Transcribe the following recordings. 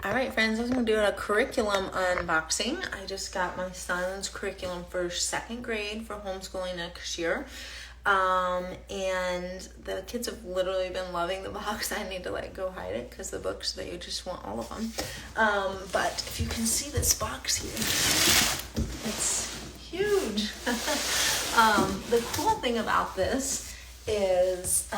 All right, friends, I'm going to do a curriculum unboxing. I just got my son's curriculum for second grade for homeschooling next year. And the kids have literally been loving the box. I need to go hide it because the books, they just want all of them. But if you can see this box here, it's huge. The cool thing about this is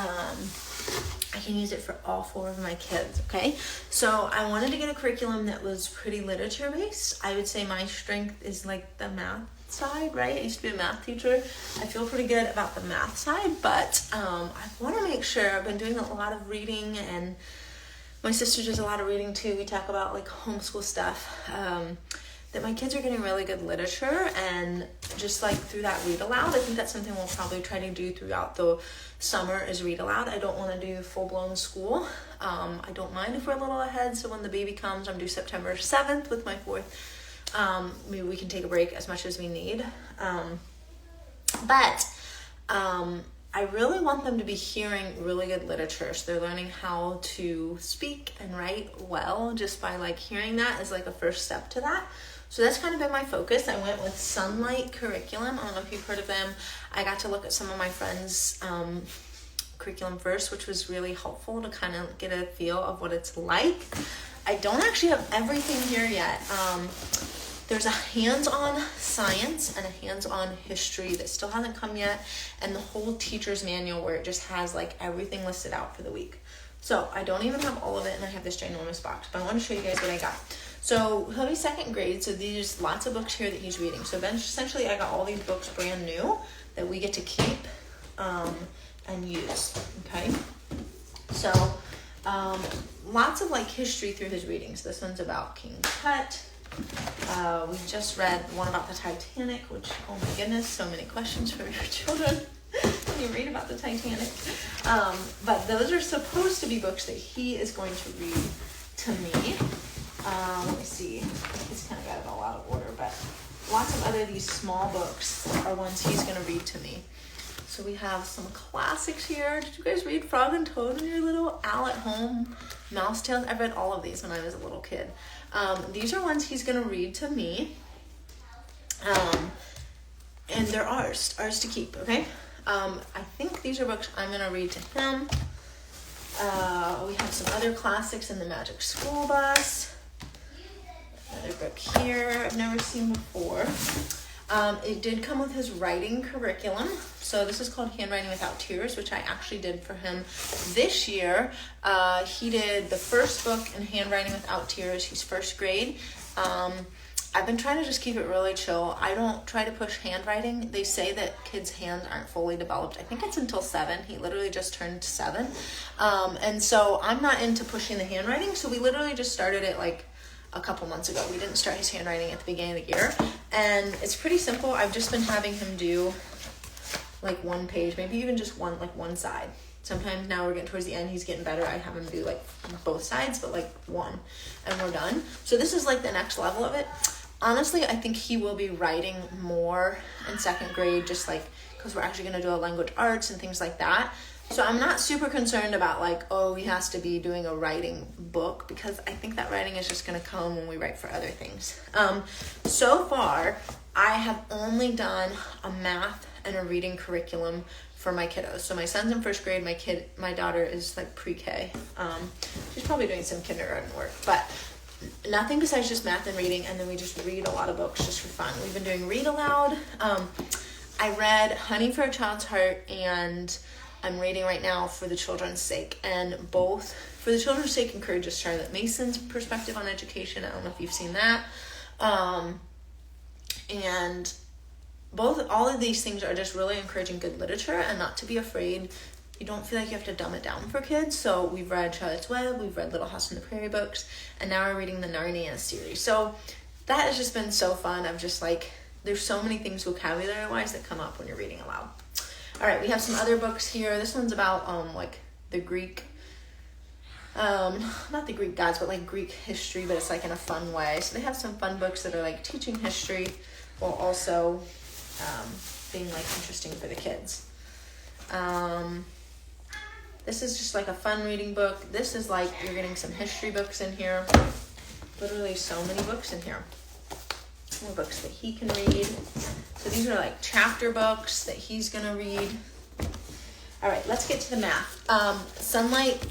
I can use it for all four of my kids, okay? So I wanted to get a curriculum that was pretty literature based. I would say my strength is the math side, right? I used to be a math teacher. I feel pretty good about the math side, but I want to make sure. I've been doing a lot of reading, and my sister does a lot of reading too. We talk about homeschool stuff. That my kids are getting really good literature, and just through that read aloud. I think that's something we'll probably try to do throughout the summer is read aloud. I don't want to do full-blown school. I don't mind if we're a little ahead, so when the baby comes, I'm due September 7th with my fourth. Maybe we can take a break as much as we need. But I really want them to be hearing really good literature. So they're learning how to speak and write well just by hearing that is a first step to that. So that's kind of been my focus. I went with Sunlight Curriculum. I don't know if you've heard of them. I got to look at some of my friends' curriculum first, which was really helpful to kind of get a feel of what it's like. I don't actually have everything here yet. There's a hands-on science and a hands-on history that still hasn't come yet, and the whole teacher's manual where it just has everything listed out for the week. So I don't even have all of it, and I have this ginormous box, but I want to show you guys what I got. So he'll be second grade, so there's lots of books here that he's reading. So essentially I got all these books brand new that we get to keep and use, okay? So lots of history through his readings. This one's about King Tut. We just read one about the Titanic, which, oh my goodness, so many questions for your children when you read about the Titanic. But those are supposed to be books that he is going to read to me. Let me see. He's kind of got it all out of order, but lots of other these small books are ones he's going to read to me. So we have some classics here. Did you guys read Frog and Toad when you were little? Al at Home, Mouse Tales. I read all of these when I was a little kid. These are ones he's going to read to me. And they're ours to keep, okay? I think these are books I'm going to read to him. We have some other classics in the Magic School Bus. Another book here I've never seen before. It did come with his writing curriculum. So this is called Handwriting Without Tears, which I actually did for him this year. He did the first book in Handwriting Without Tears. He's first grade. I've been trying to just keep it really chill. I don't try to push handwriting. They say that kids' hands aren't fully developed. I think it's until 7. He literally just turned 7. And so I'm not into pushing the handwriting. So we literally just started it a couple months ago. We didn't start his handwriting at the beginning of the year. And it's pretty simple. I've just been having him do one page, maybe even just one side. Sometimes now we're getting towards the end, he's getting better. I have him do both sides, but one, and we're done. So this is the next level of it. Honestly, I think he will be writing more in second grade, just because we're actually going to do a language arts and things like that. So I'm not super concerned about he has to be doing a writing book, because I think that writing is just going to come when we write for other things. So far, I have only done a math and a reading curriculum for my kiddos. So my son's in first grade, my daughter is pre-K. She's probably doing some kindergarten work, but nothing besides just math and reading, and then we just read a lot of books just for fun. We've been doing read aloud. I read Honey for a Child's Heart, and I'm reading right now For the Children's Sake, and both For the Children's Sake encourages Charlotte Mason's perspective on education. I don't know if you've seen that. And all of these things are just really encouraging good literature and not to be afraid. You don't feel like you have to dumb it down for kids. So we've read Charlotte's Web, we've read Little House on the Prairie books, and now we're reading the Narnia series. So that has just been so fun. I'm just there's so many things vocabulary-wise that come up when you're reading aloud. All right, we have some other books here. This one's about the Greek, not the Greek gods, but Greek history, but it's in a fun way. So they have some fun books that are teaching history while also being interesting for the kids. This is just a fun reading book. This is you're getting some history books in here. literally so many books in here. More books that he can read. So these are like chapter books that he's gonna read. All right, let's get to the math. Sunlight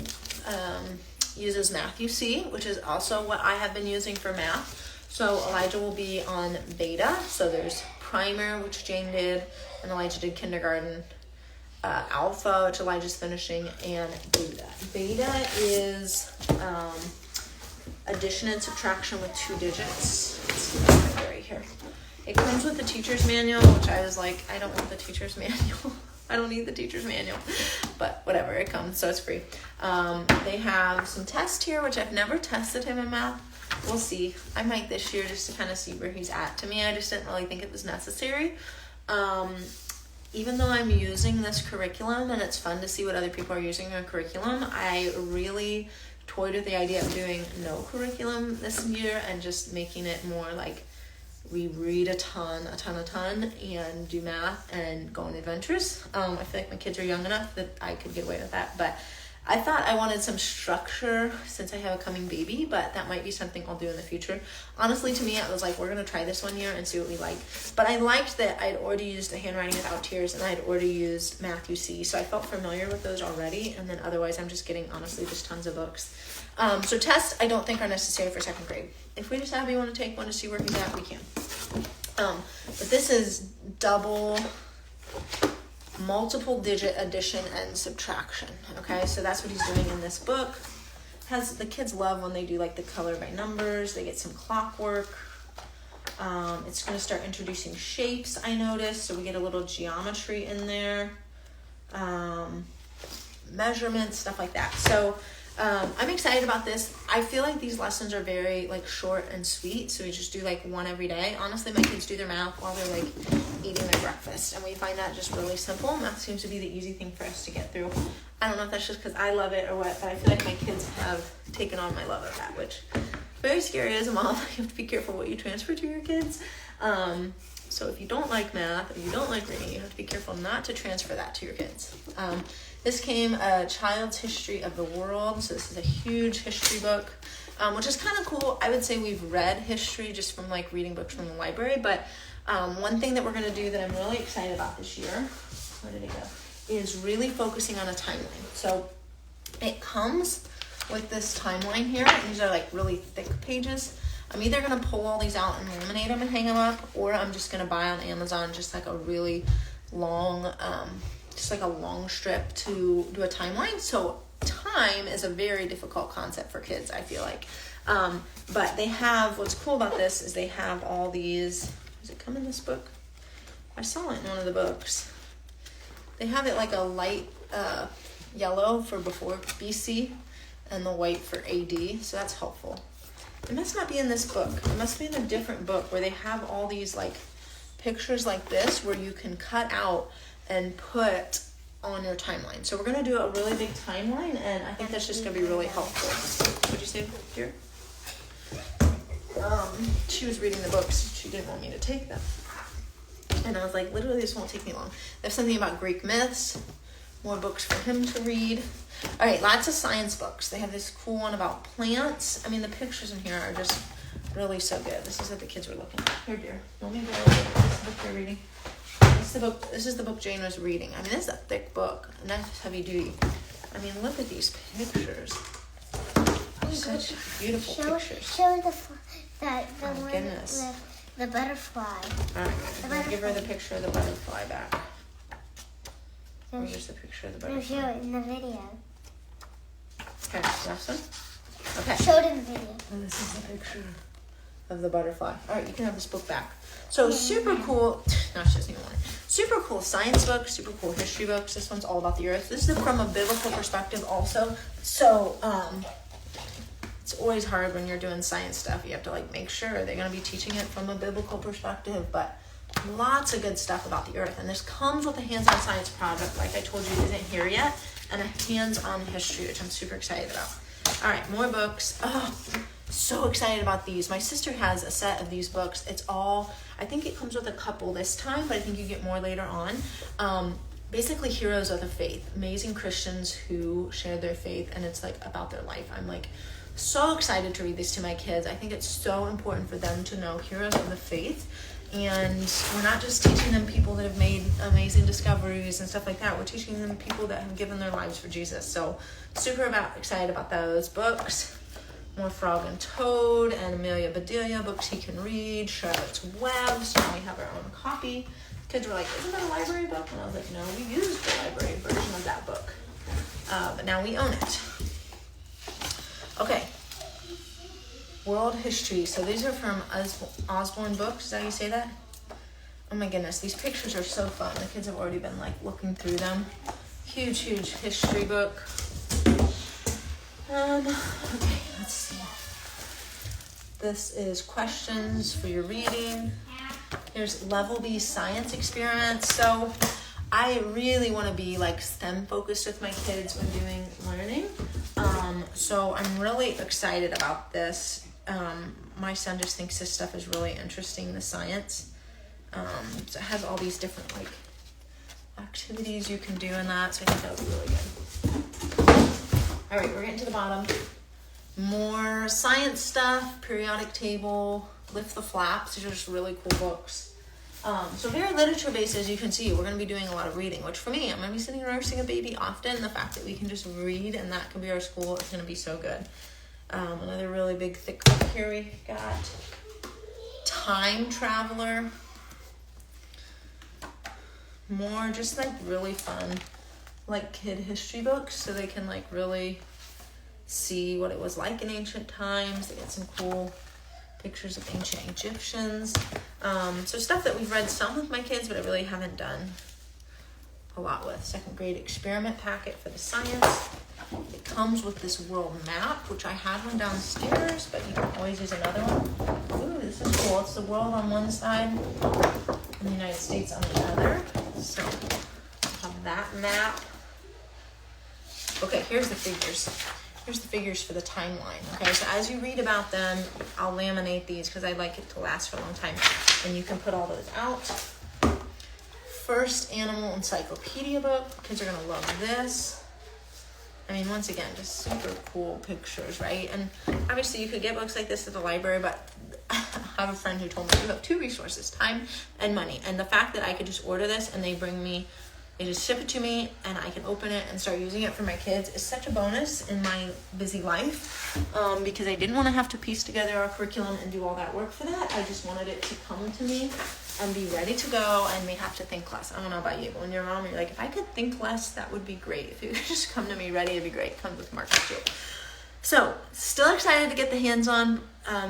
uses Matthew C, which is also what I have been using for math. So Elijah will be on beta. So there's primer, which Jane did, and Elijah did kindergarten. Alpha, which Elijah's finishing, and beta. Beta is addition and subtraction with 2 digits. Let's see if I have it right here. It comes with the teacher's manual, which I was like, I don't want the teacher's manual. I don't need the teacher's manual, but whatever, it comes, so it's free. They have some tests here, which I've never tested him in math. We'll see. I might this year just to kind of see where he's at. To me, I just didn't really think it was necessary. Even though I'm using this curriculum and it's fun to see what other people are using in a curriculum, I really toyed with the idea of doing no curriculum this year and just making it more like we read a ton, and do math and go on adventures. I feel like my kids are young enough that I could get away with that, but I thought I wanted some structure since I have a coming baby, but that might be something I'll do in the future. Honestly, to me, I was like, we're going to try this one year and see what we like. But I liked that I'd already used the Handwriting Without Tears and I'd already used Matthew C. So I felt familiar with those already. And then otherwise, I'm just getting, honestly, just tons of books. So tests, I don't think are necessary for 2nd grade. If we decide we want to take one to see where he's at, we can. But this is double multiple digit addition and subtraction. Okay, so that's what he's doing in this book. The kids love when they do like the color by numbers. They get some clockwork. It's going to start introducing shapes, I noticed, so we get a little geometry in there, measurements, stuff like that. So I'm excited about this. I feel like these lessons are very like short and sweet, so we just do like one every day. Honestly, my kids do their math while they're like eating their breakfast, and we find that just really simple. Math seems to be the easy thing for us to get through. I don't know if that's just because I love it or what, but I feel like my kids have taken on my love of that, which is very scary as a mom. You have to be careful what you transfer to your kids. So if you don't like math or you don't like reading, you have to be careful not to transfer that to your kids. This came a Child's History of the World. So this is a huge history book, which is kind of cool. I would say we've read history just from like reading books from the library. But one thing that we're going to do that I'm really excited about this year, where did it go, is really focusing on a timeline. So it comes with this timeline here. These are like really thick pages. I'm either going to pull all these out and laminate them and hang them up, or I'm just going to buy on Amazon just like a really long, just like a long strip to do a timeline. So time is a very difficult concept for kids, I feel like. But they have, what's cool about this is they have all these, does it come in this book? I saw it in one of the books. They have it like a light yellow for before BC and the white for AD, so that's helpful. It must not be in this book. It must be in a different book where they have all these like pictures like this where you can cut out and put on your timeline. So we're going to do a really big timeline, and I think that's just going to be really helpful. What'd you say here? She was reading the books. She didn't want me to take them. And I was like, literally, this won't take me long. There's something about Greek myths, more books for him to read. All right, lots of science books. They have this cool one about plants. I mean, the pictures in here are just really so good. This is what the kids were looking at. Here, dear. Let me go over this book they're reading. This is the book Jane was reading. I mean, this is a thick book, and that's heavy duty. I mean, look at these pictures. Such beautiful pictures. Show the oh, goodness. The butterfly. All right, I'm going to give her the picture of the butterfly back. Where's the picture of the butterfly? Show it in the video. Okay, last one? Okay. Show it in the video. And this is the picture of the butterfly. All right, you can have this book back. So super cool. No, she doesn't even want it. Super cool science books, super cool history books. This one's all about the earth. This is from a biblical perspective also. So it's always hard when you're doing science stuff. You have to like make sure they're going to be teaching it from a biblical perspective. But lots of good stuff about the earth. And this comes with a hands-on science project, like I told you, isn't here yet. And a hands-on history, which I'm super excited about. All right, more books. Oh, so excited about these. My sister has a set of these books. It's all, I think it comes with a couple this time, but I think you get more later on. Basically heroes of the faith, amazing Christians who shared their faith, and it's like about their life. I'm like so excited to read these to my kids. I think it's so important for them to know heroes of the faith. And we're not just teaching them people that have made amazing discoveries and stuff like that. We're teaching them people that have given their lives for Jesus. So super excited about those books. More Frog and Toad and Amelia Bedelia books he can read. Charlotte's Web. So now we have our own copy. Kids were like, isn't that a library book? And I was like, no, we used the library version of that book. But now we own it. Okay. World history. So these are from Osborne Books. Is that how you say that? Oh my goodness. These pictures are so fun. The kids have already been like looking through them. Huge history book. Okay, let's see. This is questions for your reading. Here's Level B science experiments. So I really want to be like STEM focused with my kids when doing learning. So I'm really excited about this. My son just thinks this stuff is really interesting, the science. So it has all these different like activities you can do in that. So I think that'll be really good. All right, we're getting to the bottom. More science stuff, periodic table, Lift the Flaps. These are just really cool books. So very literature based, as you can see. We're going to be doing a lot of reading, which for me, I'm going to be sitting nursing a baby often. The fact that we can just read and that can be our school is going to be so good. Another really big thick book here we got. Time Traveler. More just like really fun like kid history books so they can like really see what it was like in ancient times. They get some cool pictures of ancient Egyptians. So stuff that we've read some with my kids, but I really haven't done a lot with. Second grade experiment packet for the science. It comes with this world map, which I had one downstairs, but you can always use another one. Ooh, this is cool. It's the world on one side and the United States on the other. So I have that map. Okay, here's the figures. Here's the figures for the timeline. Okay, so as you read about them, I'll laminate these because I like it to last for a long time. And you can put all those out. First animal encyclopedia book. Kids are gonna love this. I mean, once again, just super cool pictures, right? And obviously you could get books like this at the library, but I have a friend who told me you have two resources, time and money. And the fact that I could just order this and they just ship it to me and I can open it and start using it for my kids is such a bonus in my busy life, because I didn't want to have to piece together our curriculum and do all that work for that. I just wanted it to come to me and be ready to go and me have to think less. I don't know about you, but when you're a mom, you're like, if I could think less, that would be great. If you could just come to me ready, it'd be great. Comes with markers too. So still excited to get the hands-on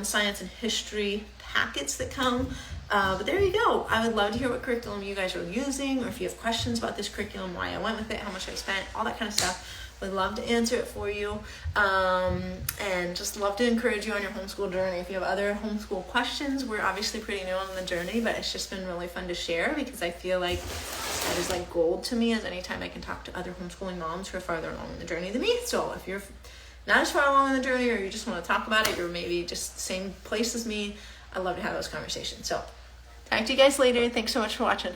science and history packets that come. But there you go. I would love to hear what curriculum you guys are using, or if you have questions about this curriculum, why I went with it, how much I spent, all that kind of stuff. Would love to answer it for you. And just love to encourage you on your homeschool journey. If you have other homeschool questions, we're obviously pretty new on the journey, but it's just been really fun to share because I feel like that is like gold to me, as anytime I can talk to other homeschooling moms who are farther along in the journey than me. So if you're not as far along in the journey, or you just want to talk about it, you're maybe just the same place as me, I'd love to have those conversations. So talk to you guys later. Thanks so much for watching.